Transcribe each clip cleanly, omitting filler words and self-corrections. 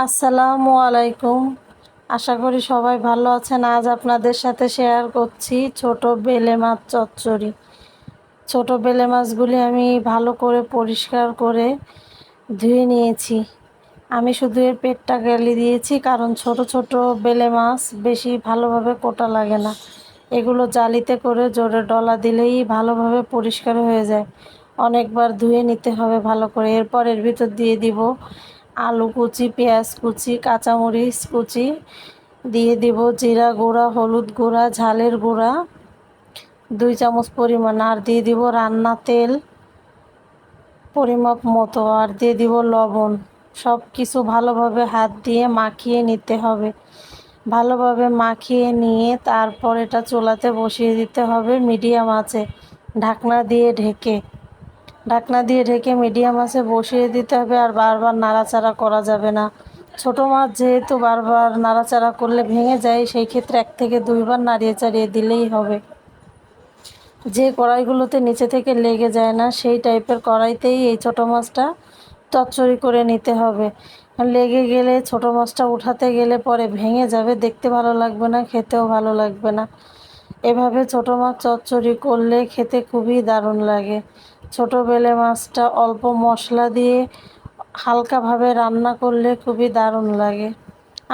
আসসালামু আলাইকুম। আশা করি সবাই ভালো আছেন। আজ আপনাদের সাথে শেয়ার করছি ছোট বেলে মাছ চচ্চড়ি। ছোট বেলে মাছগুলি আমি ভালো করে পরিষ্কার করে ধুয়ে নিয়েছি। আমি শুধু এর পেটটা গেলে দিয়েছি, কারণ ছোট ছোট বেলে মাছ বেশি ভালোভাবে কোটা লাগে না। এগুলো জালিতে করে জোরে ডলা দিলেই ভালোভাবে পরিষ্কার হয়ে যায়। অনেকবার ধুয়ে নিতে হবে ভালো করে। এরপর এর ভিতর দিয়ে দিব আলু কুচি, পেঁয়াজ কুচি, কাঁচামরিচ কুচি, দিয়ে দিব জিরা গুঁড়া, হলুদ গুঁড়া, ঝালের গুঁড়া 2 চামচ পরিমাণ, আর দিয়ে দিব রান্না তেল পরিমাপ মতো, আর দিয়ে দিব লবণ। সব কিছু ভালোভাবে হাত দিয়ে মাখিয়ে নিতে হবে। ভালোভাবে মাখিয়ে নিয়ে তারপর এটা চুলাতে বসিয়ে দিতে হবে মিডিয়াম আঁচে, ঢাকনা দিয়ে ঢেকে। মিডিয়াম আঁচে বসিয়ে দিতে হবে, আর বারবার নাড়াচাড়া করা যাবে না। ছোট মাছ যেহেতু বারবার নাড়াচাড়া করলে ভেঙে যায়, সেই ক্ষেত্রে 1 থেকে 2 বার নাড়িয়ে চাড়িয়ে দিলেই হবে। যে কড়াইগুলোতে নিচে থেকে লেগে যায় না, সেই টাইপের কড়াইতেই এই ছোট মাছটা চচ্চড়ি করে নিতে হবে। লেগে গেলে ছোট মাছটা উঠাতে গেলে পরে ভেঙে যাবে, দেখতে ভালো লাগবে না, খেতেও ভালো লাগবে না। এভাবে ছোট মাছ চচ্চড়ি করলে খেতে খুবই দারুণ লাগে। ছোট বেলে মাছটা অল্প মশলা দিয়ে হালকাভাবে রান্না করলে খুবই দারুণ লাগে।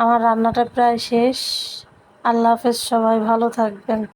আমার রান্নাটা প্রায় শেষ। আল্লাহ হাফেজ, সবাই ভালো থাকবেন।